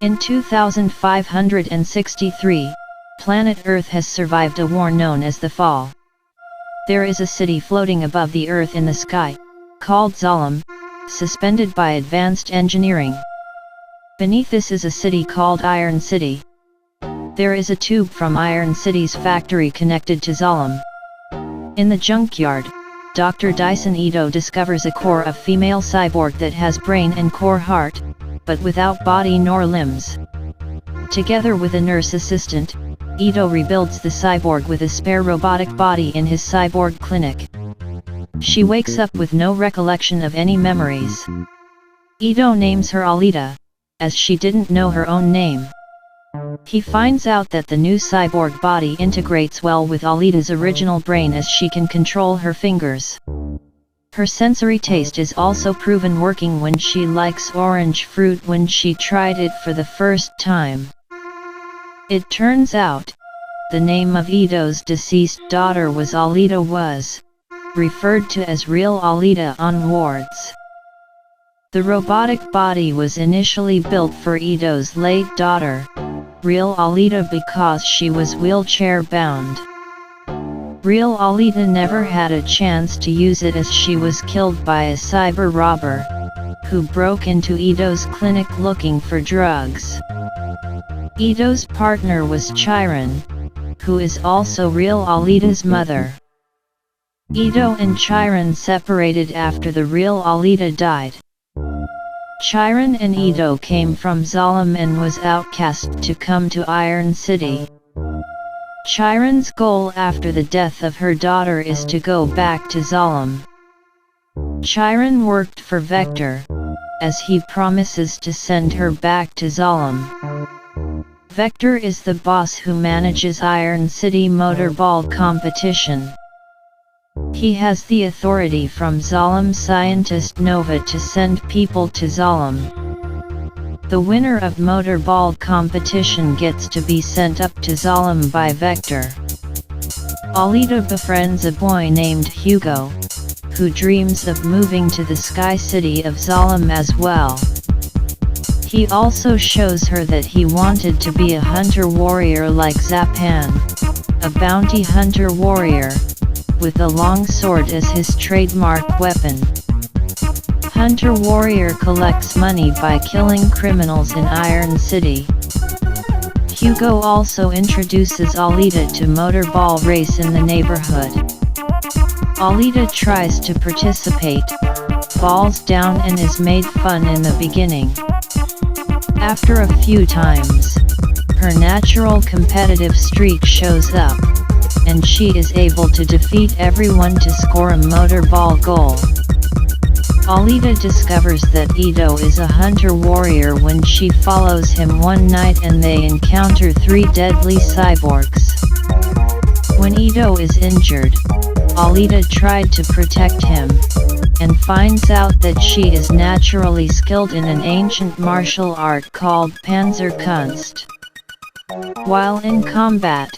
In 2563, planet Earth has survived a war known as the Fall. There is a city floating above the Earth in the sky, called Zalem, suspended by advanced engineering. Beneath this is a city called Iron City. There is a tube from Iron City's factory connected to Zalem. In the junkyard, Dr. Dyson Ito discovers a core of female cyborg that has brain and core heart, but without body nor limbs. Together with a nurse assistant, Ito rebuilds the cyborg with a spare robotic body in his cyborg clinic. She wakes up with no recollection of any memories. Ito names her Alita, as she didn't know her own name. He finds out that the new cyborg body integrates well with Alita's original brain as she can control her fingers. Her sensory taste is also proven working when she likes orange fruit when she tried it for the first time. It turns out, the name of Ito's deceased daughter was Alita was referred to as real Alita on wards. The robotic body was initially built for Ito's late daughter, real Alita, because she was wheelchair bound. Real Alita never had a chance to use it as she was killed by a cyber robber, who broke into Ito's clinic looking for drugs. Ito's partner was Chiron, who is also real Alita's mother. Ito and Chiron separated after the real Alita died. Chiron and Ito came from Zalem and was outcast to come to Iron City. Chiron's goal after the death of her daughter is to go back to Zalem. Chiron worked for Vector, as he promises to send her back to Zalem. Vector is the boss who manages Iron City Motorball competition. He has the authority from Zalem scientist Nova to send people to Zalem. The winner of Motorball competition gets to be sent up to Zalem by Vector. Alita befriends a boy named Hugo, who dreams of moving to the sky city of Zalem as well. He also shows her that he wanted to be a hunter-warrior like Zapan, a bounty hunter-warrior, with a long sword as his trademark weapon. Hunter-warrior collects money by killing criminals in Iron City. Hugo also introduces Alita to motorball race in the neighborhood. Alita tries to participate, falls down and is made fun in the beginning. After a few times, her natural competitive streak shows up, and she is able to defeat everyone to score a motorball goal. Alita discovers that Ito is a hunter-warrior when she follows him one night and they encounter 3 deadly cyborgs. When Ito is injured, Alita tried to protect him, and finds out that she is naturally skilled in an ancient martial art called Panzerkunst. While in combat,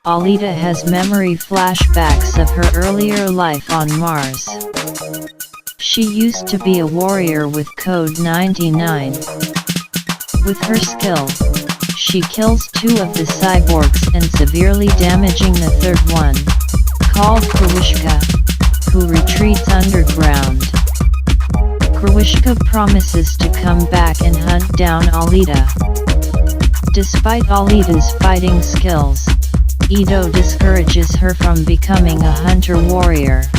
Alita has memory flashbacks of her earlier life on Mars. She used to be a warrior with Code 99. With her skill, she kills 2 of the cyborgs and severely damaging the third one, called Krwishka, who retreats underground. Krwishka promises to come back and hunt down Alita. Despite Alita's fighting skills, Ito discourages her from becoming a hunter-warrior.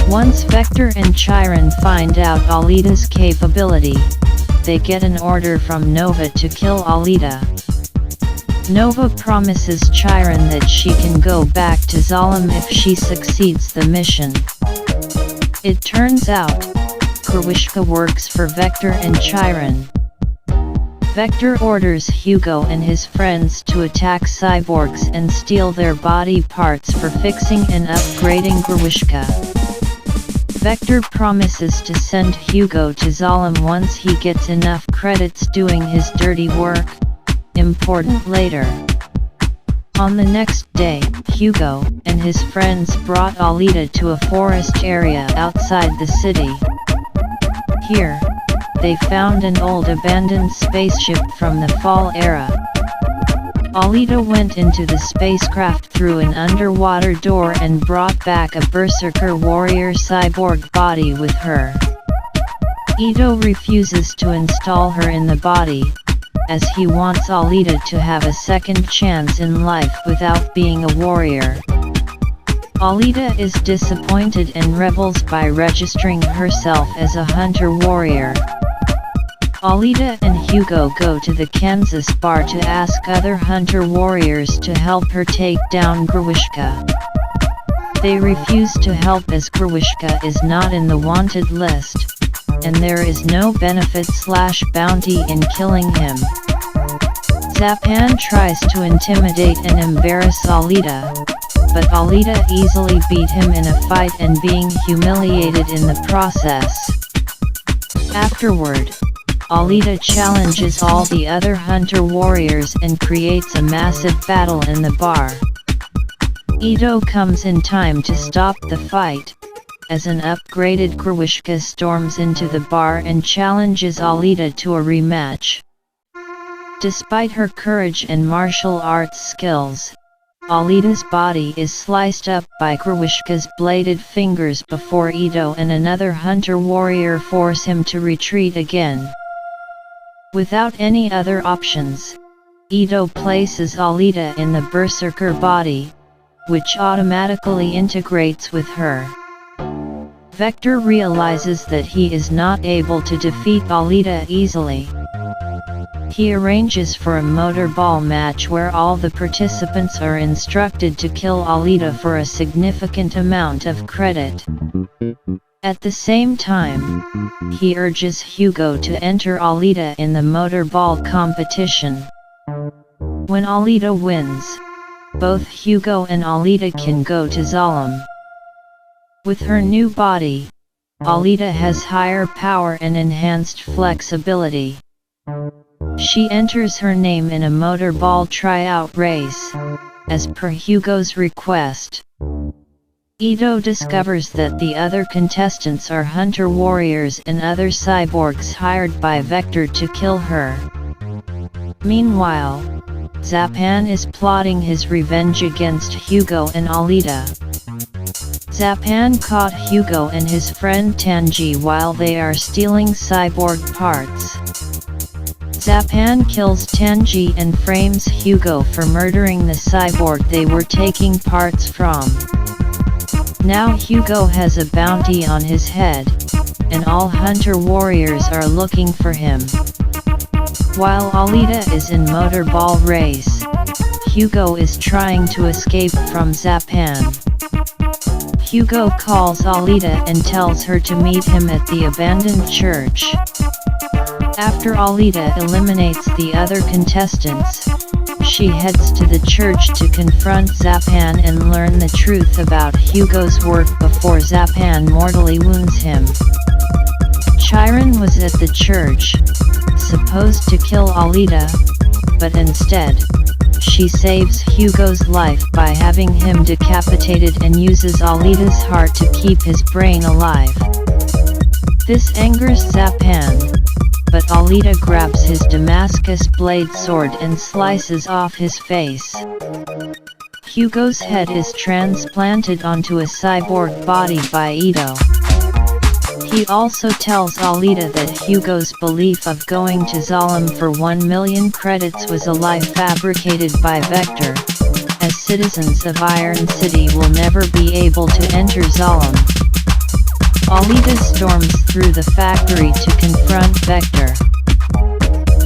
Once Vector and Chiron find out Alita's capability, they get an order from Nova to kill Alita. Nova promises Chiron that she can go back to Zalem if she succeeds the mission. It turns out, Krwishka works for Vector and Chiron. Vector orders Hugo and his friends to attack cyborgs and steal their body parts for fixing and upgrading Krwishka. Vector promises to send Hugo to Zalem once he gets enough credits doing his dirty work, important later. On the next day, Hugo and his friends brought Alita to a forest area outside the city. Here, they found an old abandoned spaceship from the Fall era. Alita went into the spacecraft through an underwater door and brought back a berserker warrior cyborg body with her. Ito refuses to install her in the body, as he wants Alita to have a second chance in life without being a warrior. Alita is disappointed and rebels by registering herself as a hunter-warrior. Alita and Hugo go to the Kansas bar to ask other hunter-warriors to help her take down Gruishka. They refuse to help as Gruishka is not in the wanted list, and there is no benefit/bounty in killing him. Zapan tries to intimidate and embarrass Alita, but Alita easily beat him in a fight and being humiliated in the process. Afterward, Alita challenges all the other hunter warriors and creates a massive battle in the bar. Ito comes in time to stop the fight, as an upgraded Gruishka storms into the bar and challenges Alita to a rematch. Despite her courage and martial arts skills, Alita's body is sliced up by Gruishka's bladed fingers before Ito and another hunter warrior force him to retreat again. Without any other options, Ito places Alita in the berserker body, which automatically integrates with her. Vector realizes that he is not able to defeat Alita easily. He arranges for a motorball match where all the participants are instructed to kill Alita for a significant amount of credit. At the same time, he urges Hugo to enter Alita in the motorball competition. When Alita wins, both Hugo and Alita can go to Zalem. With her new body, Alita has higher power and enhanced flexibility. She enters her name in a motorball tryout race, as per Hugo's request. Ito discovers that the other contestants are hunter warriors and other cyborgs hired by Vector to kill her. Meanwhile, Zapan is plotting his revenge against Hugo and Alita. Zapan caught Hugo and his friend Tanji while they are stealing cyborg parts. Zapan kills Tanji and frames Hugo for murdering the cyborg they were taking parts from. Now Hugo has a bounty on his head, and all hunter warriors are looking for him. While Alita is in motorball race, Hugo is trying to escape from Zapan. Hugo calls Alita and tells her to meet him at the abandoned church. After Alita eliminates the other contestants, she heads to the church to confront Zapan and learn the truth about Hugo's work before Zapan mortally wounds him. Chiron was at the church, supposed to kill Alita, but instead, she saves Hugo's life by having him decapitated and uses Alita's heart to keep his brain alive. This angers Zapan, but Alita grabs his Damascus blade sword and slices off his face. Hugo's head is transplanted onto a cyborg body by Ito. He also tells Alita that Hugo's belief of going to Zalem for 1 million credits was a lie fabricated by Vector, as citizens of Iron City will never be able to enter Zalem. Alita storms through the factory to confront Vector.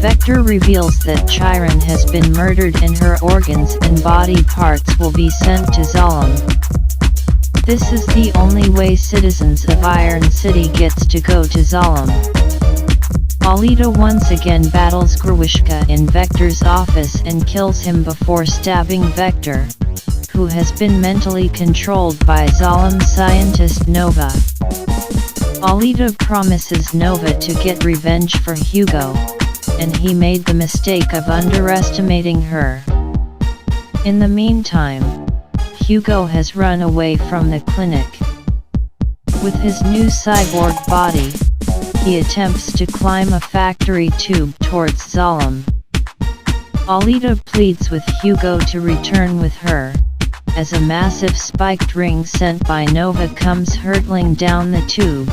Vector reveals that Chiron has been murdered and her organs and body parts will be sent to Zalem. This is the only way citizens of Iron City gets to go to Zalem. Alita once again battles Gruishka in Vector's office and kills him before stabbing Vector, who has been mentally controlled by Zalem scientist Nova. Alita promises Nova to get revenge for Hugo, and he made the mistake of underestimating her. In the meantime, Hugo has run away from the clinic. With his new cyborg body, he attempts to climb a factory tube towards Zalem. Alita pleads with Hugo to return with her, as a massive spiked ring sent by Nova comes hurtling down the tube,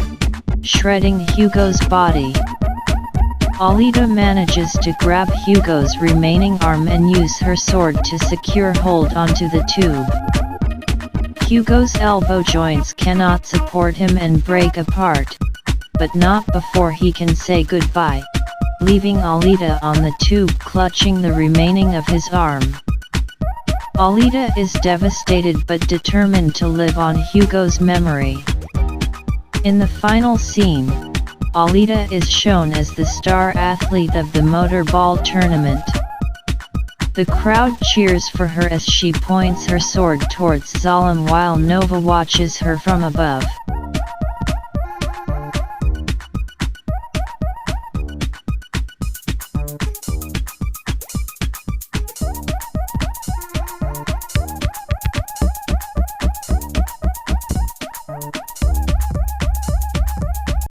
shredding Hugo's body. Alita manages to grab Hugo's remaining arm and use her sword to secure hold onto the tube. Hugo's elbow joints cannot support him and break apart, but not before he can say goodbye, leaving Alita on the tube clutching the remaining of his arm. Alita is devastated but determined to live on Hugo's memory. In the final scene, Alita is shown as the star athlete of the motorball tournament. The crowd cheers for her as she points her sword towards Zalem while Nova watches her from above.